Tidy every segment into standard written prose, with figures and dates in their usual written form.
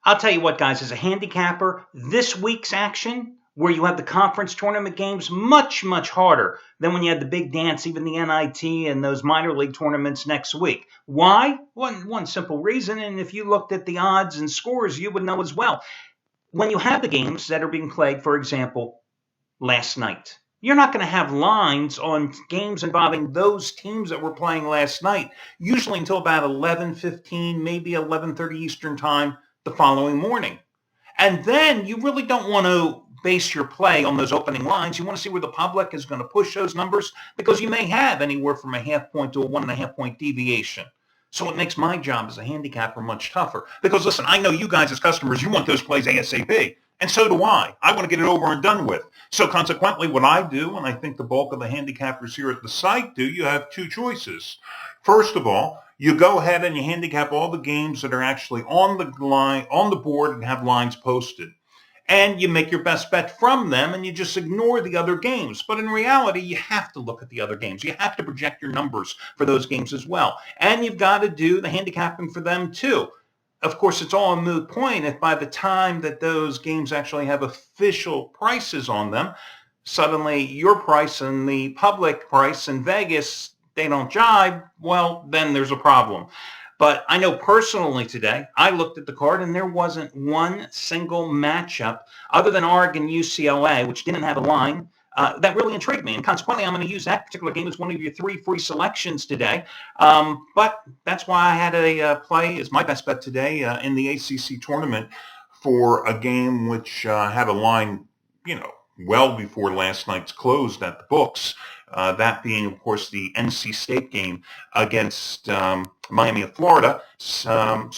I'll tell you what, guys, as a handicapper, this week's action, where you have the conference tournament games, much, much harder than when you had the big dance, even the NIT and those minor league tournaments next week. Why? One simple reason, and if you looked at the odds and scores, you would know as well. When you have the games that are being played, for example, last night, you're not going to have lines on games involving those teams that were playing last night, usually until about 11:15, maybe 11:30 Eastern time the following morning. And then you really don't want to base your play on those opening lines. You want to see where the public is going to push those numbers because you may have anywhere from a half point to a 1.5 point deviation. So it makes my job as a handicapper much tougher. Because listen, I know you guys as customers, you want those plays ASAP. And so do I. I want to get it over and done with. So consequently, what I do, and I think the bulk of the handicappers here at the site do, you have two choices. First of all, you go ahead and you handicap all the games that are actually on the line, on the board and have lines posted. And you make your best bet from them and you just ignore the other games. But in reality, you have to look at the other games. You have to project your numbers for those games as well. And you've got to do the handicapping for them too. Of course, it's all a moot point if by the time that those games actually have official prices on them, suddenly your price and the public price in Vegas, they don't jibe, well, then there's a problem. But I know personally today, I looked at the card and there wasn't one single matchup other than Oregon UCLA, which didn't have a line, that really intrigued me. And consequently, I'm going to use that particular game as one of your 3 free selections today. But that's why I had a play as my best bet today in the ACC tournament for a game which had a line, well before last night's closed at the books. That being, of course, the NC State game against Miami of Florida. So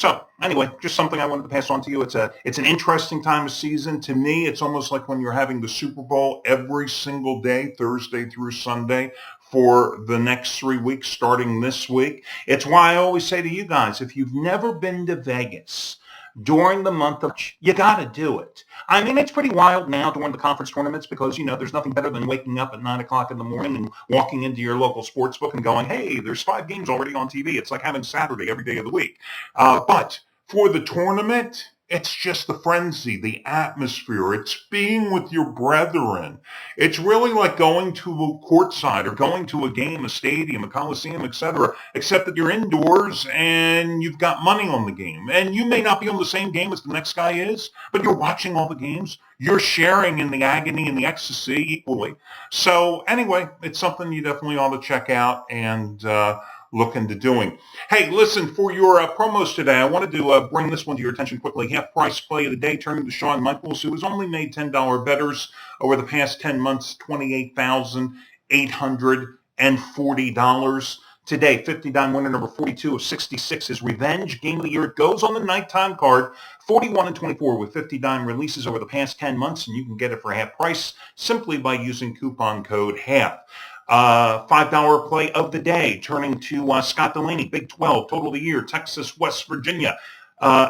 anyway, just something I wanted to pass on to you. It's an interesting time of season. To me, it's almost like when you're having the Super Bowl every single day, Thursday through Sunday, for the next 3 weeks, starting this week. It's why I always say to you guys, if you've never been to Vegas during the month of March, you got to do it. I mean, it's pretty wild now during the conference tournaments because, there's nothing better than waking up at 9 o'clock in the morning and walking into your local sports book and going, hey, there's 5 games already on TV. It's like having Saturday every day of the week. But for the tournament, it's just the frenzy, the atmosphere. It's being with your brethren. It's really like going to a courtside or going to a game, a stadium, a coliseum, etc., except that you're indoors and you've got money on the game. And you may not be on the same game as the next guy is, but you're watching all the games. You're sharing in the agony and the ecstasy equally. So anyway, it's something you definitely ought to check out and look into doing. Hey, listen, for your promos today, I wanted to bring this one to your attention quickly. Half price play of the day, turning to Shawn Michaels, who has only made $10 bettors over the past 10 months, $28,840. Today, 50 dime winner number 42 of 66 is Revenge Game of the Year. It goes on the nighttime card, 41 and 24 with 50 dime releases over the past 10 months, and you can get it for half price simply by using coupon code HALF. $5 play of the day, turning to Scott Delaney, Big 12, total of the year, Texas, West Virginia.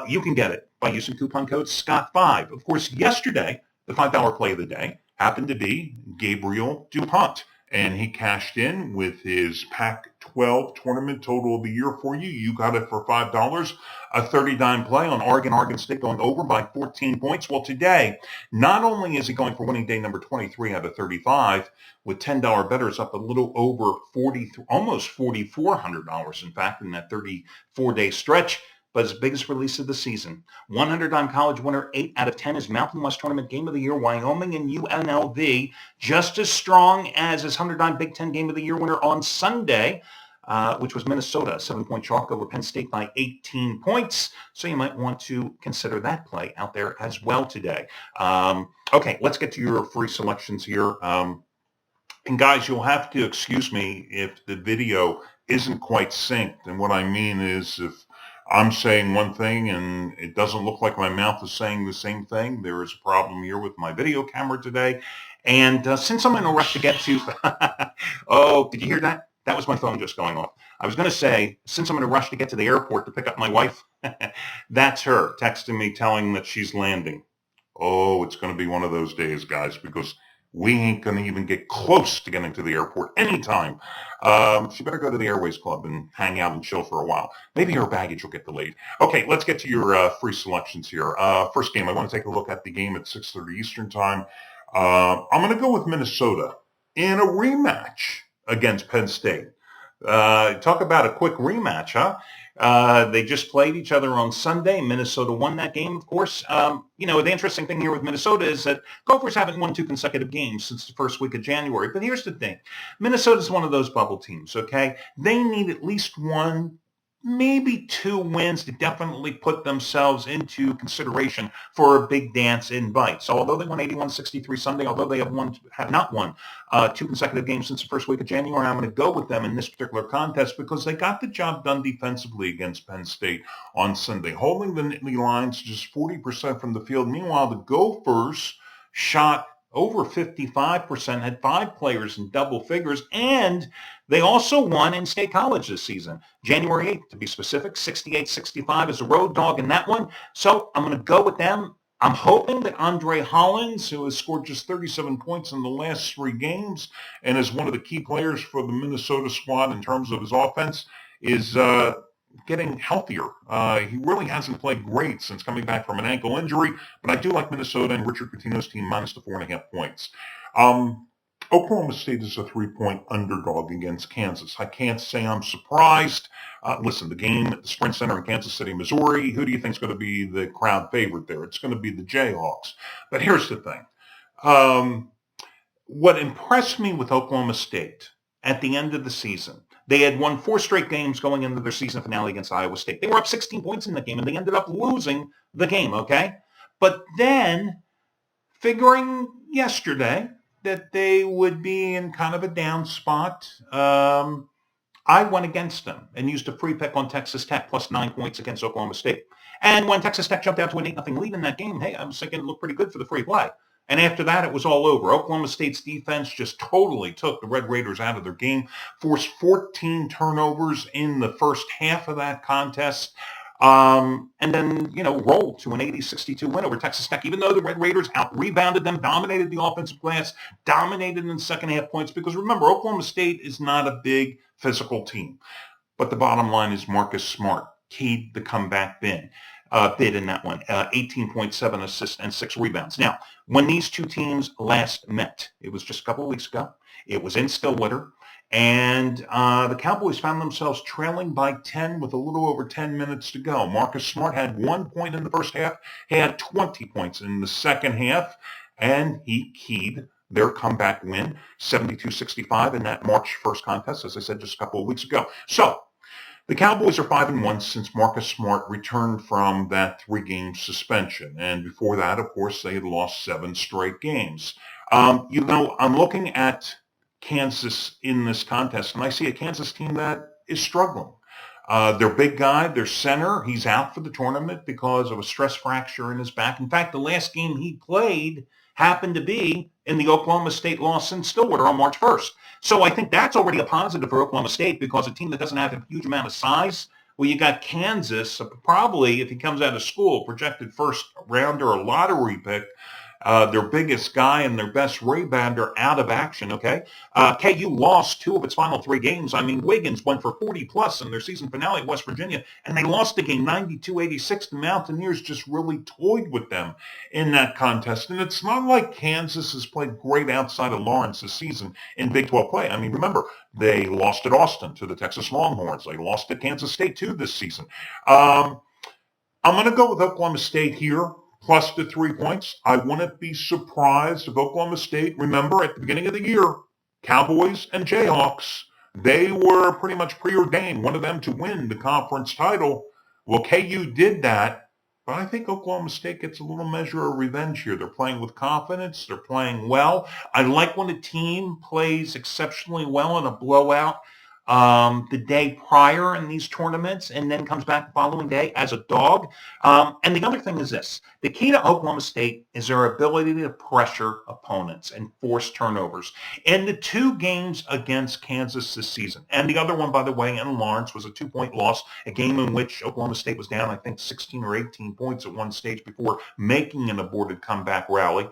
You can get it by using coupon code SCOTT5. Of course, yesterday, the $5 play of the day happened to be Gabriel DuPont, and he cashed in with his Pac-12 tournament total of the year for you. You got it for $5. A 30-dime play on Oregon State going over by 14 points. Well, today, not only is he going for winning day number 23 out of 35, with $10 bettors up a little over almost $4,400, in fact, in that 34-day stretch, but his biggest release of the season. 100-dime college winner, 8 out of 10 is Mountain West Tournament Game of the Year, Wyoming and UNLV. Just as strong as his 100-dime Big Ten Game of the Year winner on Sunday, which was Minnesota, 7-point chalk over Penn State by 18 points. So you might want to consider that play out there as well today. Okay, let's get to your free selections here. And guys, you'll have to excuse me if the video isn't quite synced. And what I mean is if I'm saying one thing and it doesn't look like my mouth is saying the same thing, there is a problem here with my video camera today. And since I'm in a rush to get to, oh, did you hear that? That was my phone just going off. I was going to say, since I'm in a rush to get to the airport to pick up my wife, that's her texting me telling that she's landing. Oh, it's going to be one of those days, guys, because we ain't going to even get close to getting to the airport anytime. She better go to the Airways Club and hang out and chill for a while. Maybe her baggage will get delayed. Okay, let's get to your free selections here. First game, I want to take a look at the game at 6:30 Eastern Time. I'm going to go with Minnesota in a rematch against Penn State. Talk about a quick rematch, huh? They just played each other on Sunday. Minnesota won that game, of course. The interesting thing here with Minnesota is that Gophers haven't won 2 consecutive games since the first week of January. But here's the thing. Minnesota's one of those bubble teams, okay? They need at least 1, maybe 2 wins to definitely put themselves into consideration for a big dance invite. So although they won 81-63 Sunday, although they have not won 2 consecutive games since the first week of January, I'm going to go with them in this particular contest because they got the job done defensively against Penn State on Sunday, holding the Nittany Lions just 40% from the field. Meanwhile, the Gophers shot over 55%, had 5 players in double figures, and they also won in State College this season, January 8th to be specific, 68-65 as a road dog in that one. So I'm going to go with them. I'm hoping that Andre Hollins, who has scored just 37 points in the last 3 games and is one of the key players for the Minnesota squad in terms of his offense, is getting healthier. He really hasn't played great since coming back from an ankle injury, but I do like Minnesota and Richard Pitino's team minus the 4.5 points. Oklahoma State is a 3-point underdog against Kansas. I can't say I'm surprised. Listen, the game at the Sprint Center in Kansas City, Missouri, who do you think is going to be the crowd favorite there? It's going to be the Jayhawks. But here's the thing. What impressed me with Oklahoma State at the end of the season, they had won 4 straight games going into their season finale against Iowa State. They were up 16 points in the game, and they ended up losing the game, okay? But then, figuring yesterday that they would be in kind of a down spot, I went against them and used a free pick on Texas Tech plus 9 points against Oklahoma State. And when Texas Tech jumped out to an 8-0 lead in that game, hey, I was thinking it looked pretty good for the free play. And after that, it was all over. Oklahoma State's defense just totally took the Red Raiders out of their game, forced 14 turnovers in the first half of that contest, and then, rolled to an 80-62 win over Texas Tech, even though the Red Raiders out-rebounded them, dominated the offensive glass, dominated in the second half points. Because remember, Oklahoma State is not a big physical team. But the bottom line is Marcus Smart keyed the comeback bid in that one, 18.7 assists and 6 rebounds. Now, when these two teams last met, it was just a couple of weeks ago. It was in Stillwater. And the Cowboys found themselves trailing by 10 with a little over 10 minutes to go. Marcus Smart had 1 point in the first half, had 20 points in the second half, and he keyed their comeback win, 72-65 in that March 1st contest, as I said just a couple of weeks ago. So the Cowboys are 5-1 since Marcus Smart returned from that 3-game suspension. And before that, of course, they had lost 7 straight games. I'm looking at Kansas in this contest, and I see a Kansas team that is struggling. Their big guy, their center, he's out for the tournament because of a stress fracture in his back. In fact, the last game he played happened to be in the Oklahoma State loss in Stillwater on March 1st. So I think that's already a positive for Oklahoma State because a team that doesn't have a huge amount of size, well, you got Kansas, probably, if he comes out of school, projected first rounder or lottery pick, their biggest guy and their best rebounder out of action, okay? KU lost 2 of its final 3 games. I mean, Wiggins went for 40-plus in their season finale at West Virginia, and they lost the game 92-86. The Mountaineers just really toyed with them in that contest. And it's not like Kansas has played great outside of Lawrence this season in Big 12 play. I mean, remember, they lost at Austin to the Texas Longhorns. They lost at Kansas State, too, this season. I'm going to go with Oklahoma State here, plus the 3 points. I wouldn't be surprised if Oklahoma State, remember at the beginning of the year, Cowboys and Jayhawks, they were pretty much preordained, one of them to win the conference title. Well, KU did that, but I think Oklahoma State gets a little measure of revenge here. They're playing with confidence. They're playing well. I like when a team plays exceptionally well in a blowout. the day prior in these tournaments and then comes back the following day as a dog. And the other thing is this. The key to Oklahoma State is their ability to pressure opponents and force turnovers. In the 2 games against Kansas this season, and the other one, by the way, in Lawrence, was a 2-point loss, a game in which Oklahoma State was down, I think, 16 or 18 points at one stage before making an aborted comeback rally.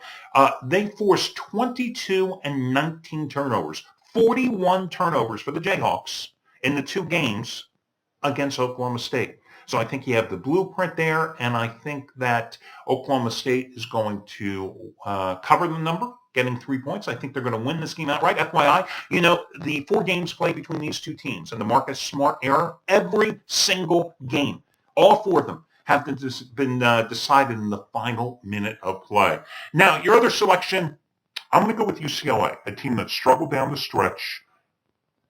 They forced 22 and 19 turnovers. 41 turnovers for the Jayhawks in the 2 games against Oklahoma State. So I think you have the blueprint there, and I think that Oklahoma State is going to cover the number, getting 3 points. I think they're going to win this game outright. FYI, the 4 games played between these 2 teams and the Marcus Smart era, every single game, all 4 of them, have been decided in the final minute of play. Now, your other selection, I'm going to go with UCLA, a team that struggled down the stretch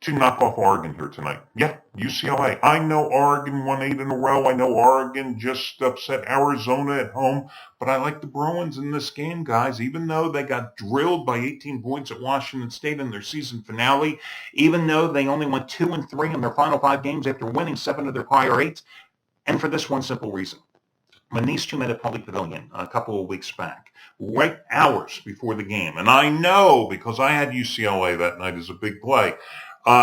to knock off Oregon here tonight. Yeah, UCLA. I know Oregon won 8 in a row. I know Oregon just upset Arizona at home. But I like the Bruins in this game, guys, even though they got drilled by 18 points at Washington State in their season finale, even though they only went 2-3 in their final 5 games after winning 7 of their prior 8. And for this one simple reason. When these 2 met at Public Pavilion a couple of weeks back, right hours before the game, and I know because I had UCLA that night as a big play,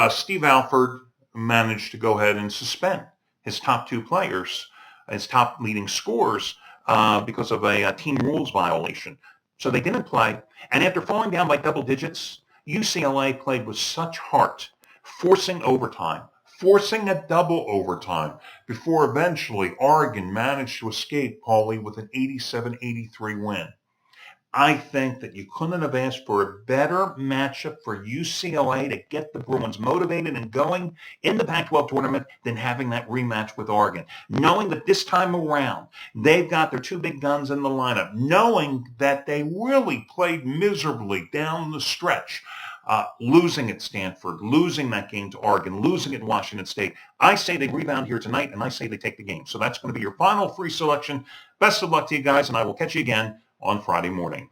Steve Alford managed to go ahead and suspend his top 2 players, his top leading scorers, because of a team rules violation. So they didn't play, and after falling down by double digits, UCLA played with such heart, forcing overtime, forcing a double overtime, before eventually Oregon managed to escape, Paulie, with an 87-83 win. I think that you couldn't have asked for a better matchup for UCLA to get the Bruins motivated and going in the Pac-12 tournament than having that rematch with Oregon. Knowing that this time around, they've got their 2 big guns in the lineup, knowing that they really played miserably down the stretch, losing at Stanford, losing that game to Oregon, losing at Washington State. I say they rebound here tonight, and I say they take the game. So that's going to be your final free selection. Best of luck to you guys, and I will catch you again on Friday morning.